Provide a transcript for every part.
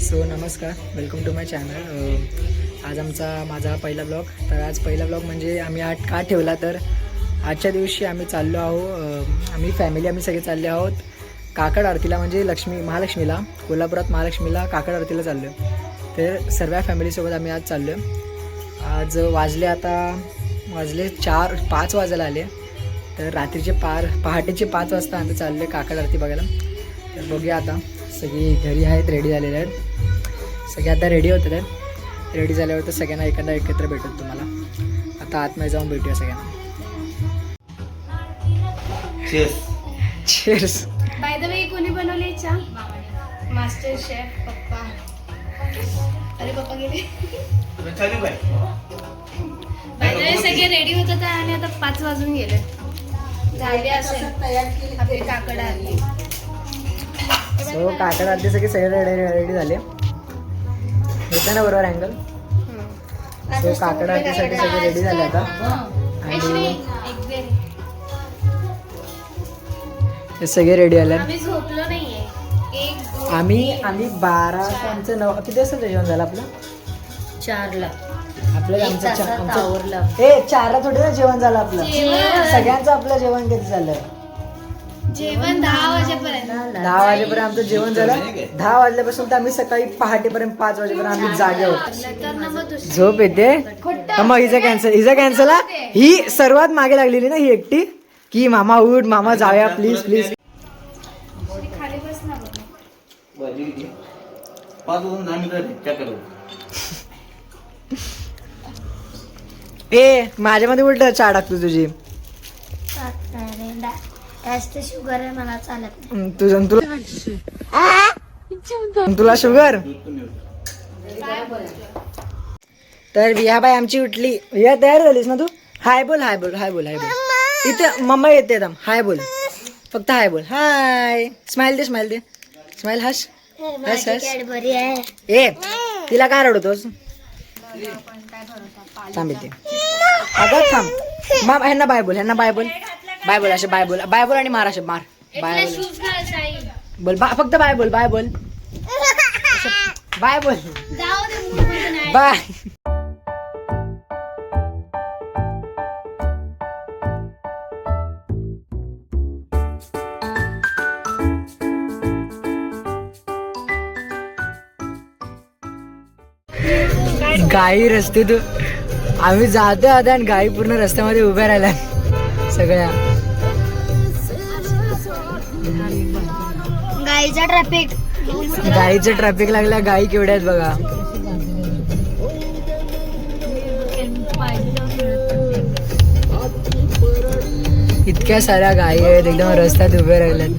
So नमस्कार, welcome to my channel. आज माझा पहिला ब्लॉग. तर आज पहिला ब्लॉग म्हणजे आम्ही का ठेवला तर आजच्या दिवशी आम्ही चाललो आहोत. आम्ही सगळे चालले आहोत काकड आरतीला, म्हणजे महालक्ष्मीला, कोल्हापुरात महालक्ष्मीला काकड आरतीला चाललो. तर सर्व फॅमिलीसोबत आम्ही आज चाललो. आज वाजले 5 वाजायला आले. तर रात्रीचे पहाटेचे 5 वाजता आम्ही चाललो काकड आरती बघायला. तर बघूया आता. सगळी घरी आहेत, रेडी झालेले आहेत. सगळे आता रेडी होतात. रेडी झाल्यावर तर सगळ्यांना एकत्र भेटत तुम्हाला. आता आतमध्ये जाऊन भेटूया सगळ्यांना. चीअर्स. बाय द वे कोणी बनवले चहा? मास्टर शेफ पप्पा. अरे पप्पा गेले. बाय द वे सगळे रेडी होत होते आणि आता 5 वाजून गेले. झाले असेल आपली काकड आली. सो काकड आरती सगळे रेडी झाले. येतं ना बरोबर अँगल? सो काकड आरतीसाठी सगळे रेडी झाले आता. आणि ते सगळे रेडी झाले. आम्ही झोपलो नाहीये. आम्ही 12 आमचं 9 किती वाजता जेवण झालं आपलं? 4ला. आपलं आमचं 4ला थोडी ना जेवण झालं आपलं. सगळ्यांचं आपलं जेवण किती झालं? जेवण 10 वाजेपर्यंत. 10 वाजेपर्यंत आमचं जेवण झालं. 10 वाजल्यापासून तर आम्ही सकाळी पहाटेपर्यंत 5 वाजेपर्यंत आम्ही जागे आहोत. झोप येते मग हिचा कॅन्सल. ही सर्वात मागे लागलेली ना, ही एकटी, की मामा उठ, मामा जाऊया प्लीज प्लीज. खाली बस ना. माझ्यामध्ये उलट चहा टाकतो तुझी. जास्त शुगर आहे मला चालत. तुला शुगर. तर विहा बाई आमची उठली. विहा तयार झालीस ना तू? हाय बोल. इथे मम्मा येते एकदम. हाय बोल, फक्त हाय बोल. हाय. स्माइल दे. स्माइल. हस. ए तिला काय रडवतोस? थांब इथे. अगं थांब. ह्यांना बाय बोल. असे बाय बोल आणि मार. असे मार. बाय बोल. फक्त बाय बोल. बाय. गाई रस्त्यात आम्ही जातो आता आणि गाई पूर्ण रस्त्यामध्ये उभ्या राहिल्या सगळ्या. गाईचं ट्रॅफिक लागला. गाई केवढ्या आहेत बघा. इतक्या साऱ्या गाई आहेत, एकदम रस्त्यात उभे राहिल्यात.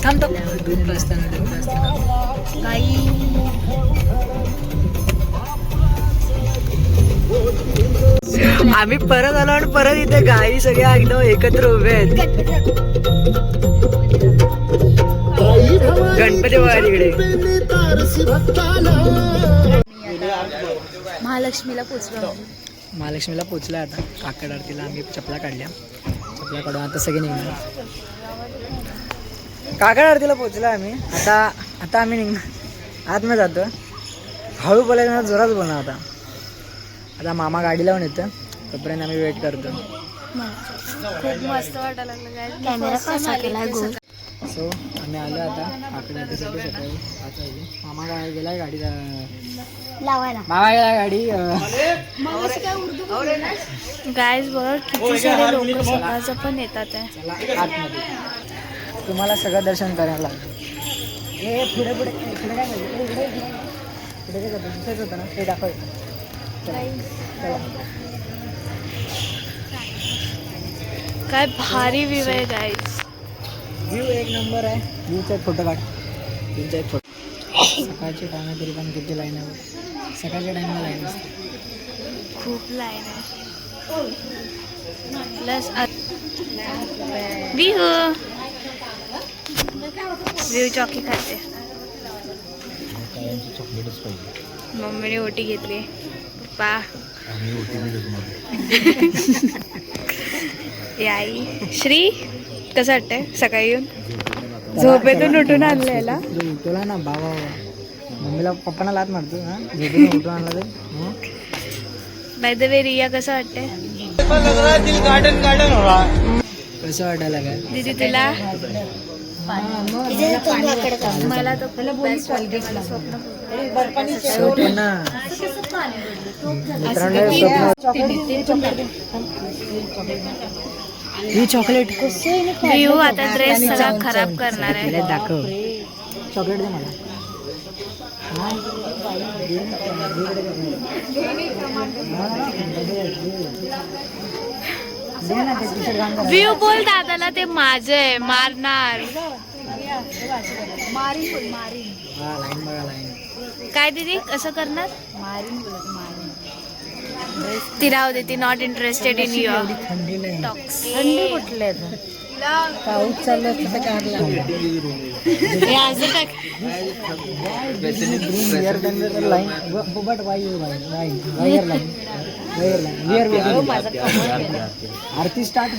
थांबतो दूध असताना. आम्ही परत आलो आणि परत इथे गाई सगळ्या एकदम एकत्र उभे आहेत. गणपती बाबा तिकडे. महालक्ष्मीला पोचलोय आता. काकड आरतीला आम्ही चपला काढून आता सगळे निघणार. काकड आरतीला पोचलो आम्ही. आता आम्ही निघणार. आतमध्ये जातो. हळू बोलायचं, जोरात बोलणार. आता मामा गाडी लावून येतं, तोपर्यंत आम्ही वेट करतो. खूप मस्त वाटायला लागलं. सो आम्ही आलो आता काकड आरतीसाठी सकाळी 5 वाजले. मामा गेलाय गाडी लावायला. गाडी. गाईज बघा किती सारे लोक सकाळचं पण येतात. आतमध्ये तुम्हाला सगळं दर्शन करायला लागतं. पुढे काय दिसत होतं ना, ते दाखव. काय भारी व्ह्यू आहे गाईज. व्ह्यू एक नंबर आहे. व्ह्यूचा एक फोटो काढ. सकाळच्या टायमा तरी पण किती लाईन आहे. सकाळच्या टायमाला लाईन असते. खूप लाईन आहे. प्लस व्ह्यू चॉकी खाते. मम्मीने ओटी घेतली. पप्पा याई. श्री कसं वाटतंय सकाळी येऊन? झोपेतून उठून आणलेला. तुला ना बाबा मम्मीला पप्पांना लात मारतो हा झोपून उठून आणला तर हं? बाय द वे रिया कसं वाटतंय कसं वाटायला काय दीदी तुला मला तो best वाटतं. मला स्वप्न स्वप्न मित्रांनो ही चॉकलेट विहू आता ड्रेस सगळा खराब करणार आहे. दाखव चॉकलेट दे मला हा? दे ना ते t-shirt घाण करा. विहू बोल दादाला ते माझं आहे मारणार. हा लाईन बघा लाईन काय दीदी कसं करणार ती राहू दे ती नॉट इंटरेस्टेड इन युअर थंडी नाही टॉक्स. थंडी कुठले पाऊस चालू असतं aarti start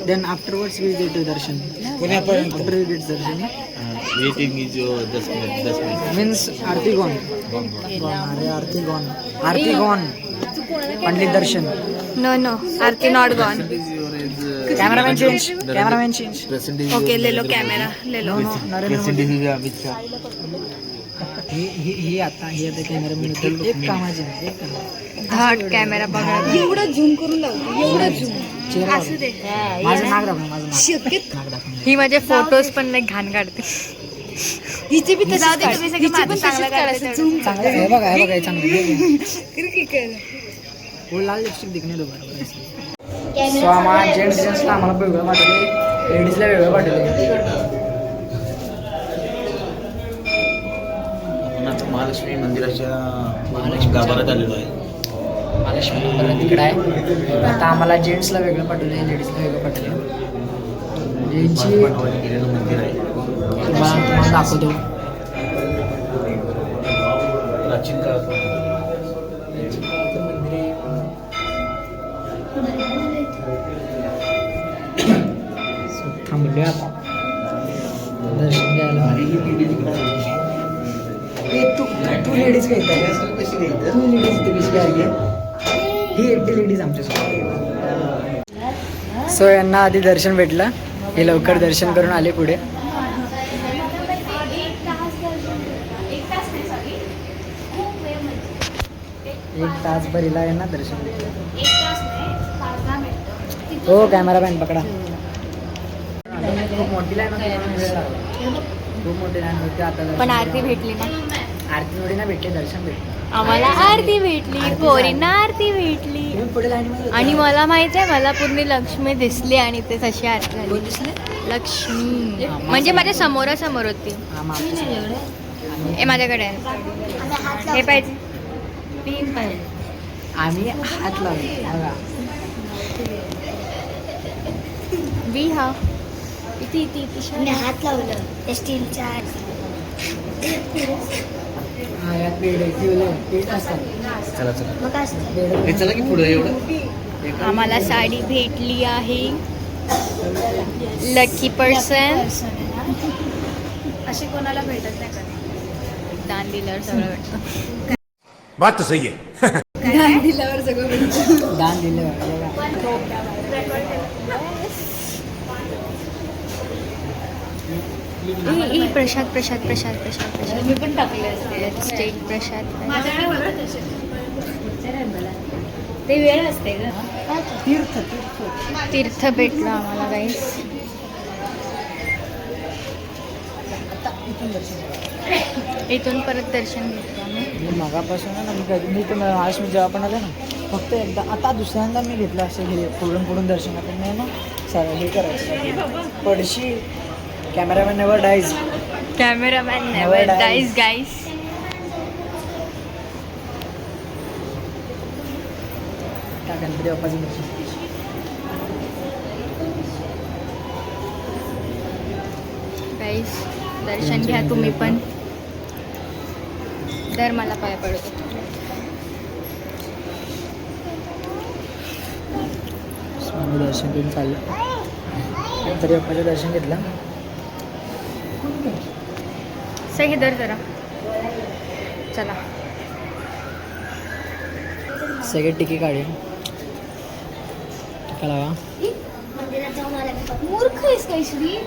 then afterwards we get darshan after we get darshan waiting is 10 minute means aarti gone अरे aarti gone only darshan no no aarti not gone. Cameraman change okay ले लो कॅमेरा ले लो. अमित शाह ही आता कॅमेरामॅन एक कामाचे नाही, एक कामाचे. धाट कॅमेरा बघा एवढं झूम करून लावतो चेहरा असू दे. माझं नाक दाखव नाक दाखव ही माझे फोटोज पण नाही घाण काढते. हिची बी तशीच काढायचं. चांगलं आहे बघा हे चांगलं वो लाल लिपस्टिक दिखने दो बरोबर. सो आम्हाला जेंट्सला आम्हाला वेगळं पाठवले लेडीजला वेगळं पाठवले. आपण आता महालक्ष्मी मंदिराच्या गाभाऱ्यात आलेलो आहे. महालक्ष्मी मंदिर तिकडे आहे. आता आम्हाला जेंट्सला वेगळं पाठवले लेडीजला वेगळं पाठवले. यांची गेलेलं मंदिर आहे. तुम्हाला दाखवतो. प्राचीन काळात थांबले आता दर्शन घ्यायला. तू लेडीज काय तू लेडीज कशी काय ही एकटी लेडीज आमच्यासोबत. सो यांना आधी दर्शन भेटलं हे लवकर दर्शन करून आले पुढे. एक तास भरीला यांना दर्शन भेटलं. हो कॅमेरामॅन पकडा. खूप मोठी लाईन खूप मोठी लाईन होती आता. पण आरती भेटली ना. आरती थोडी ना भेटली दर्शन भेटलं. आम्हाला आरती भेटली पोरींना आरती भेटली. तुम्ही पुढे लाईन आणि मला माहित आहे मला पूर्ण लक्ष्मी दिसली आणि ते तशी आरती झाली. लक्ष्मी म्हणजे माझ्या समोरासमोर होती. हे माझ्याकडे आहे. हे पाहिजे पिंक पाहिजे. आम्ही हात लावले बघा. बी हा इथे हात लावलं त्या स्टीलच्या हा यात पेड असतात. चला चला मग असतं पेड हे चला की पुढे एवढं. आम्हाला साडी भेटली आहे. लकी पर्सन अशी कोणाला भेटत नाही कधी. दान दिल्यावर सगळं भेटतं. बात तो सही है. दान दिल्यावर सगळं भेटतं. दान दिलं बघा. प्रसाद प्रसाद प्रसाद प्रसाद प्रसाद मी पण टाकले असते. स्टेट प्रसाद ते वेळ असते तीर्थ भेटलं आम्हाला गाईस. इथून परत दर्शन घेतलं आम्ही. मी मगापासून ना मी पण आज मी जेव्हा पण आलो ना फक्त एकदा आता दुसऱ्यांदा मी घेतलं असं हे पुढून दर्शन आपण नाही ना सर हे करायचं पडशी. Cameraman never dies. Cameraman never dies guys. त्या गणपती बाप्पाचं दर्शन. गाईस दर्शन घ्या तुम्ही पण. दर मला पाय पडतो. स्वामी दर्शन करून चाललं. गणपती बाप्पाचं दर्शन घेतलं. सही दर जरा चला. सगळे टिकी काढूया. टिका लावा. मंदिरात जाऊन आला मूर्ख आहेस काय श्री?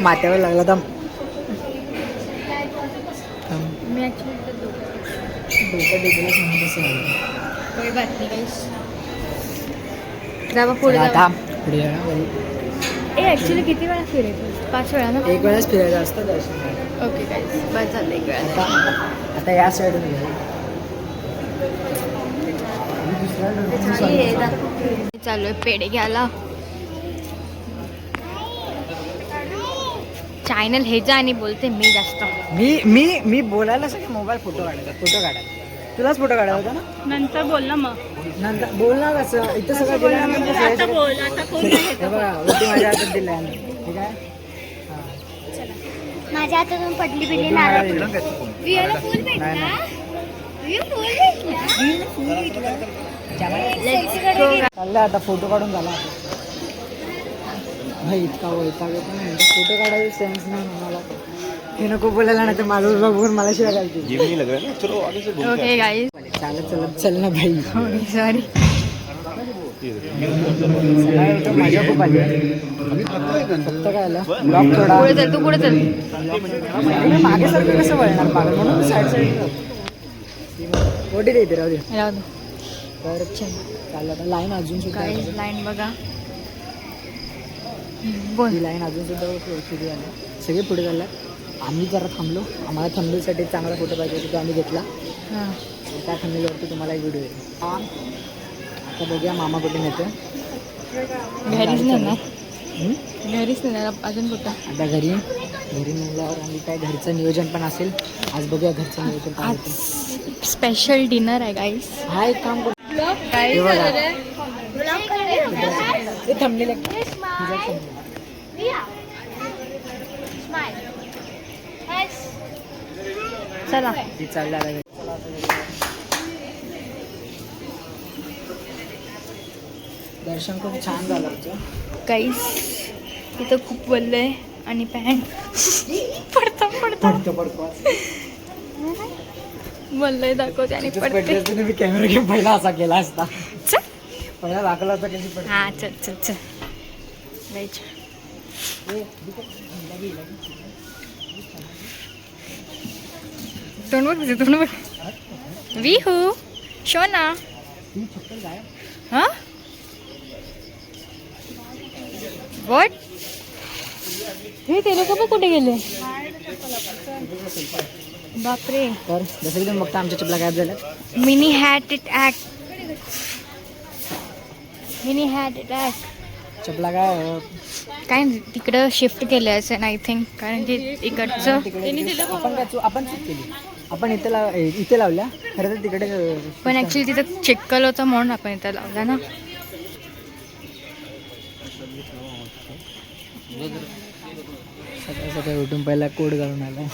माथ्यावर लागला थांब. मी ॲक्च्युली डोकं टेकलं सांगत असं झालं. कोई बात नाही गाईस. जा बा पुढे चला, जा. थांब. पुढे या घरी. ए ॲक्च्युली किती वेळा फिरायचं? 5 वेळा ना? एक वेळाच फिरायचं असतं दर्शन घ्यायला. ओके गाईस बस झालं एक वेळा. आता या साईडून घ्या. चालू आहे पेढे घ्यायला. चॅनल हे जा आणि बोलते मी जास्त. मी बोलायला सगळे मोबाईल फोटो काढायचा. तुलाच फोटो काढायचा होता ना? नंतर बोल ना मग. नंतर बोल ना. कसं इथं सगळं दिलं बोल आता कोण हे बघा वरती माझ्या हातात दिलं आहे. ठीक आहे. माझ्या हातातून पडली बिडली नारळ. वियाला फुल भेटला. विया फुल भेटला. चाललं आता फोटो काढून झाला. भाई इतका वैताग येतो ना. फोटो काढायचे सेन्स नाही मला. हे नको बोलायला ना तर माझं बघून मला शिवाय घालते. ओके गाईस. चालत चल ना भाई. सॉरी. मजा खूप आली. फक्त काय आलं ब्लॉग थोडा पुढे चल तू पुढे चल. मागे सारखं कसं वळणार पागल म्हणून साईड ओटी देते राहू दे. राहू दे. तर चाललं आता लाईन अजून सुद्धा गाईस लाईन बघा. बोल. ही लाईन अजून सुद्धा सुरू झाली. सगळे पुढे झालं. आम्ही जरा थांबलो. आम्हाला थंबनेलसाठी चांगला फोटो पाहिजे होता तो आम्ही घेतला. हां त्या थंबनेलवरती तुम्हाला एक व्हिडिओ येईल. आता बघूया मामा कुठून येतो. घरीच नेणार. घरीच नेणार अजून कुठं. आता घरी म्हणल्यावर आम्ही काय घरचं नियोजन पण असेल. आज बघूया घरचं नियोजन काय होतं. स्पेशल डिनर आहे गाईस. हा एक काम करू. काय हे बघा. ब्लॉग करते. हे थंबनेल चला. ती चालला आता. दर्शन खूप छान झालं आमचं. गाईस इथं खूप बोललं आहे आणि पॅन्ट पडतो बोललंय दाखवते आणि पडते. मी कॅमेरा घेऊन पहिला असा केला असता. चल. पहिला दाखवला होता कशी पडते. हां चल चल चल. गाईच तोंड बघ तुझं तोंड बघ. विहू शो ना. हां वॉट. हे ते लोक पण कुठे गेले? बापरे. तर जसं की तुम्ही बघता आमच्या चपला गायब झाल्या. Mini hat attack. Mini hat attack. चपला काय काय तिकडं शिफ्ट केलं असेल आय थिंक. कारण की इकडचं आपण चूक केली. आपण इथे लावल्या खरं तर तिकडे. पण ॲक्च्युली तिथं चिक्कल होतं म्हणून आपण इथं लावला ना. सकाळी सकाळी उठून पहिला कोड घालून आला.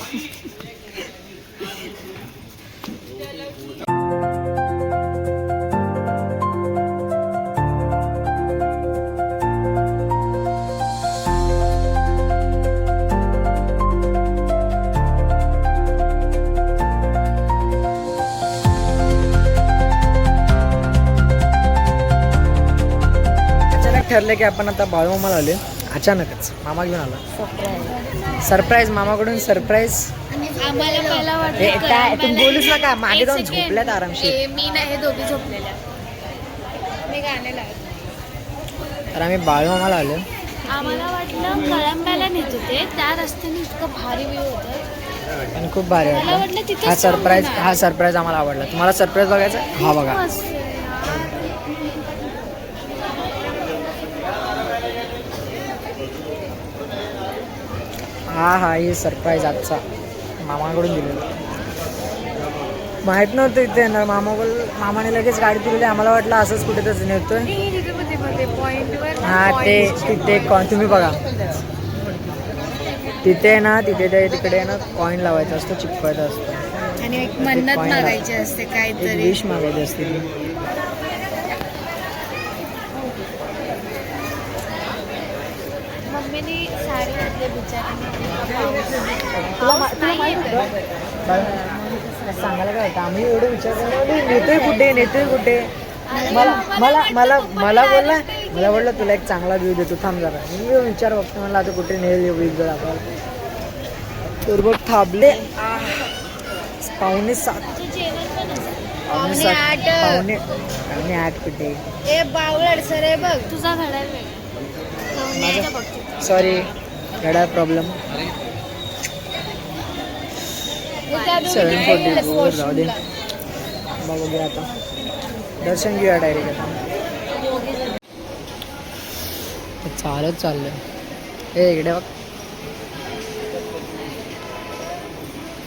अचानक ठरलं की आपण आता बाळूमामाला आले. अचानकच मामा घेऊन आला. सरप्राईज मामाकडून सरप्राईज. आम्हाला पहिला काय तुम्ही बोलूच नका. मागे जाऊन झोपल्यात आरामशीर. मी नाही हे दोघी झोपलेल्या. मी गाणे लावते. तर आम्ही बाळूमामाला आलो. आम्हाला वाटलं कळंब्याला नेत होते. त्या रस्त्याने इतकं भारी व्ह्यू होतं आणि खूप भारी वाटलं. हा सरप्राईज आम्हाला आवडला. तुम्हाला सरप्राईज बघायचा? हा बघा. हा हे सरप्राईज आजचा मामाकडून दिलेलं. माहीत नव्हतं इथे येणार. मामाने लगेच गाडी दिलेली. आम्हाला वाटलं असंच कुठेतरी नेतोय. हा ते तिथे तुम्ही बघा तिथे ना तिकडे ना कॉईन लावायचा असतो. चिपकायचा असतो आणि एक मन्नत मागायची असते काहीतरी. विश मागायची असते. मम्मीने साडी घातली बिचारी. सांगायला काय होतं आम्ही एवढं विचार नेतोय कुठे मला बोलला तुला एक चांगला व्ह्यू देतो थांब जरा. मी विचार बघतो मला आता कुठे नेल व्ह्यू जर आपण तर बघ थांबले 6:45. पावणे 8. पावणे 8 कुठे ए बावळड सर आहे बघ. तुझा घड्याळ सॉरी घड्याळ प्रॉब्लेम. 7:44 जाऊ दे बघूया आता दर्शन घेऊया डायरेक्ट. आता चालत चाललंय. हे इकडे बघ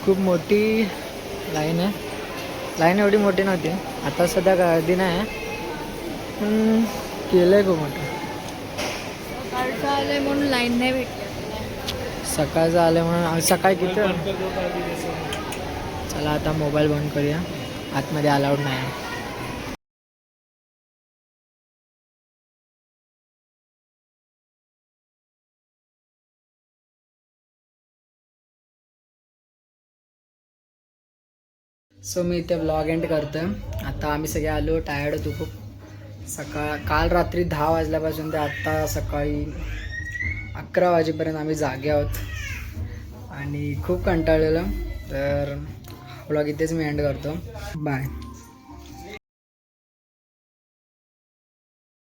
खूप मोठी लाईन आहे. लाईन एवढी मोठी नव्हती आता सध्या गर्दी नाही आहे पण केलं आहे खूप मोठं. सकाळचं आलंय म्हणून लाईन नाही भेटली. सकाळचं आलं म्हणून सकाळी किती. चला आता मोबाईल बंद करूया आतमध्ये अलाउड नाही. सो मी इथे ब्लॉग एंड करतो. आता आम्ही सगळे आलो टायर्ड होतो खूप. काल रात्री 10 वाजल्यापासून ते आत्ता सकाळी 11 वाजेपर्यंत आम्ही जागे आहोत आणि खूप कंटाळलेलं. तर ब्लॉग इथेच मी एंड करतो. बाय.